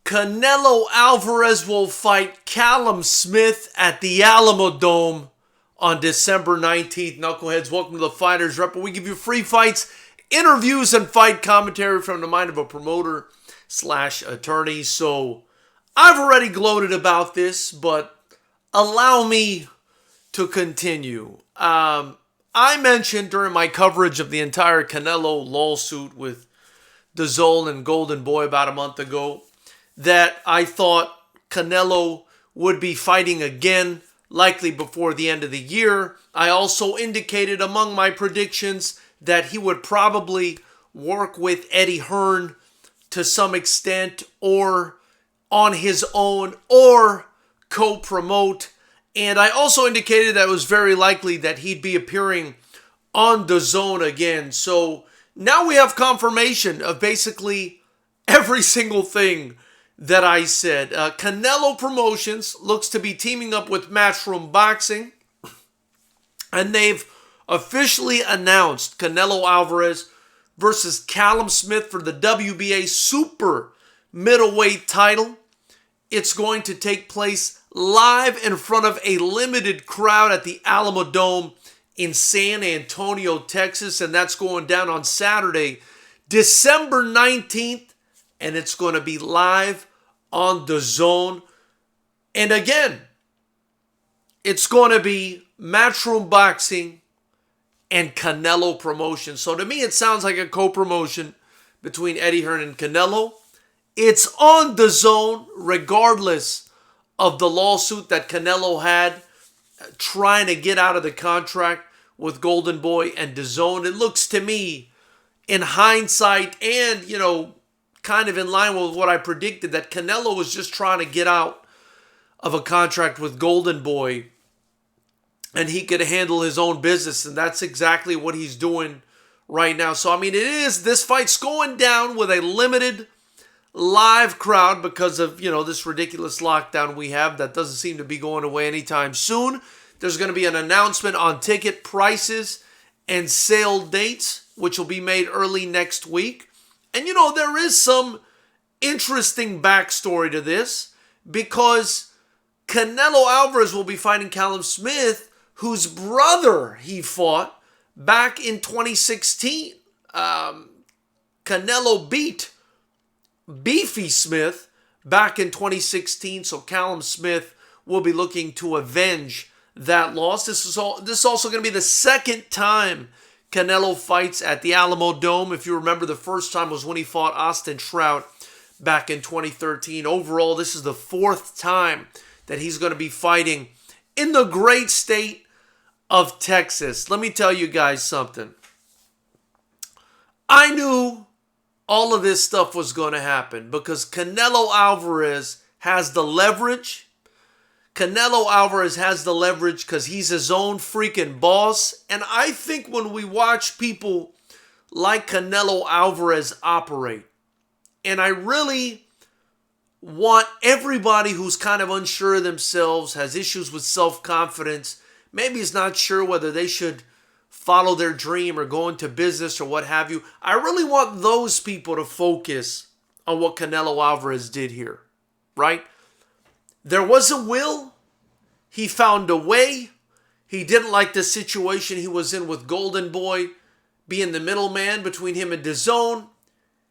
Canelo Alvarez will fight Callum Smith at the Alamodome on December 19th. Knuckleheads, welcome to the Fighters Rep, where we give you free fights, interviews, and fight commentary from the mind of a promoter / attorney. So I've already gloated about this, but allow me to continue. I mentioned during my coverage of the entire Canelo lawsuit with DAZN and Golden Boy about a month ago that I thought Canelo would be fighting again, likely before the end of the year. I also indicated among my predictions that he would probably work with Eddie Hearn to some extent, or on his own, or co-promote. And I also indicated that it was very likely that he'd be appearing on DAZN again. So now we have confirmation of basically every single thing that I said. Canelo Promotions looks to be teaming up with Matchroom Boxing, and they've officially announced Canelo Alvarez versus Callum Smith for the WBA super middleweight title. It's going to take place live in front of a limited crowd at the Alamodome in San Antonio, Texas, and that's going down on Saturday, December 19th, and it's going to be live on DAZN. And again, it's going to be Matchroom Boxing and Canelo Promotions. So to me, it sounds like a co-promotion between Eddie Hearn and Canelo. It's on DAZN regardless of the lawsuit that Canelo had trying to get out of the contract with Golden Boy and DAZN. It looks to me, in hindsight and, kind of in line with what I predicted, that Canelo was just trying to get out of a contract with Golden Boy and he could handle his own business, and that's exactly what he's doing right now. So, this fight's going down with a limited live crowd because of, this ridiculous lockdown we have that doesn't seem to be going away anytime soon. There's going to be an announcement on ticket prices and sale dates, which will be made early next week. And, there is some interesting backstory to this because Canelo Alvarez will be fighting Callum Smith, whose brother he fought back in 2016. Canelo beat Beefy Smith back in 2016, so Callum Smith will be looking to avenge that loss. This is also going to be the second time Canelo fights at the Alamodome. If you remember, the first time was when he fought Austin Trout back in 2013. Overall, this is the fourth time that he's going to be fighting in the great state of Texas. Let me tell you guys something. I knew all of this stuff was going to happen because Canelo Alvarez has the leverage. Canelo Alvarez has the leverage because he's his own freaking boss. And I think when we watch people like Canelo Alvarez operate, and I really want everybody who's kind of unsure of themselves, has issues with self-confidence, maybe is not sure whether they should follow their dream or go into business or what have you. I really want those people to focus on what Canelo Alvarez did here, right? There was a will. He found a way. He didn't like the situation he was in with Golden Boy being the middleman between him and DAZN.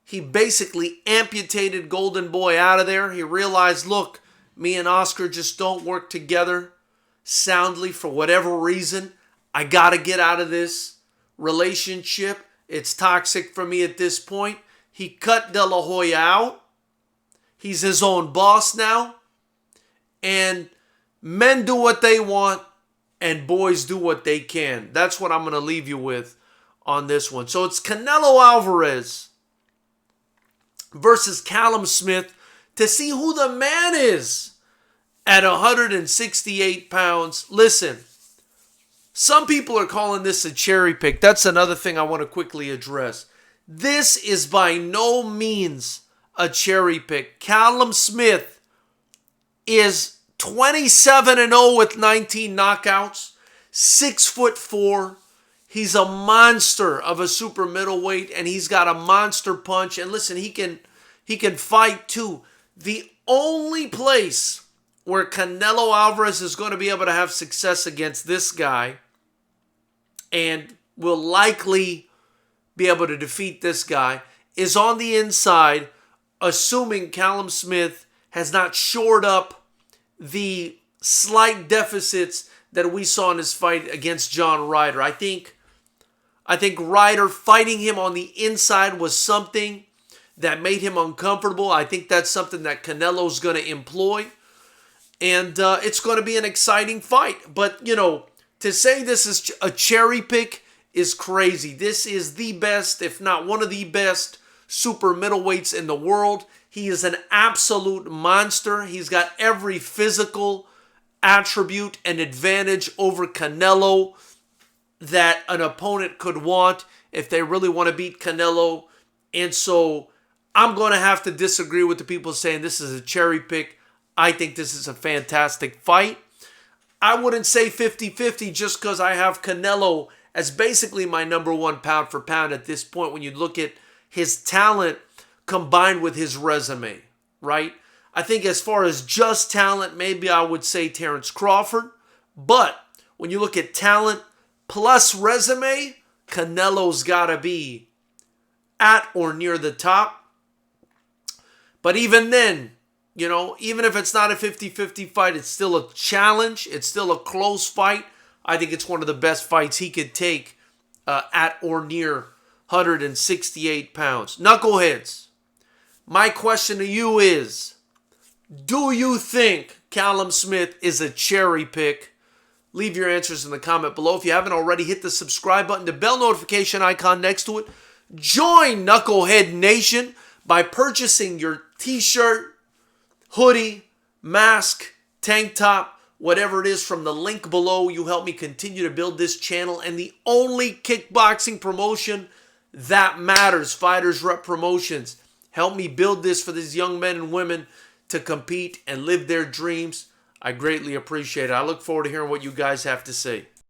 He basically amputated Golden Boy out of there. He realized, look, me and Oscar just don't work together soundly for whatever reason. I got to get out of this relationship. It's toxic for me at this point. He cut De La Hoya out. He's his own boss now. And men do what they want and boys do what they can. That's what I'm going to leave you with on this one. So it's Canelo Alvarez versus Callum Smith to see who the man is at 168 pounds. Listen, some people are calling this a cherry pick. That's another thing I want to quickly address. This is by no means a cherry pick. Callum Smith is 27-0 with 19 knockouts, 6'4". He's a monster of a super middleweight, and he's got a monster punch. And listen, he can fight too. The only place where Canelo Alvarez is going to be able to have success against this guy and will likely be able to defeat this guy is on the inside, assuming Callum Smith has not shored up the slight deficits that we saw in his fight against John Ryder. I think Ryder fighting him on the inside was something that made him uncomfortable. I think that's something that Canelo's going to employ. And it's going to be an exciting fight. But, to say this is a cherry pick is crazy. This is the best, if not one of the best, super middleweights in the world. He is an absolute monster. He's got every physical attribute and advantage over Canelo that an opponent could want if they really want to beat Canelo. And so I'm going to have to disagree with the people saying this is a cherry pick. I think this is a fantastic fight. I wouldn't say 50-50 just because I have Canelo as basically my number one pound for pound at this point when you look at his talent combined with his resume, right? I think as far as just talent, maybe I would say Terrence Crawford. But when you look at talent plus resume, Canelo's got to be at or near the top. But even then, even if it's not a 50-50 fight, it's still a challenge. It's still a close fight. I think it's one of the best fights he could take at or near 168 pounds. Knuckleheads, my question to you is, do you think Callum Smith is a cherry pick? Leave your answers in the comment below. If you haven't already, hit the subscribe button, the bell notification icon next to it. Join Knucklehead Nation by purchasing your t-shirt, hoodie, mask, tank top, whatever it is from the link below. You help me continue to build this channel and the only kickboxing promotion that matters, FightersRep Promotions. Help me build this for these young men and women to compete and live their dreams. I greatly appreciate it. I look forward to hearing what you guys have to say.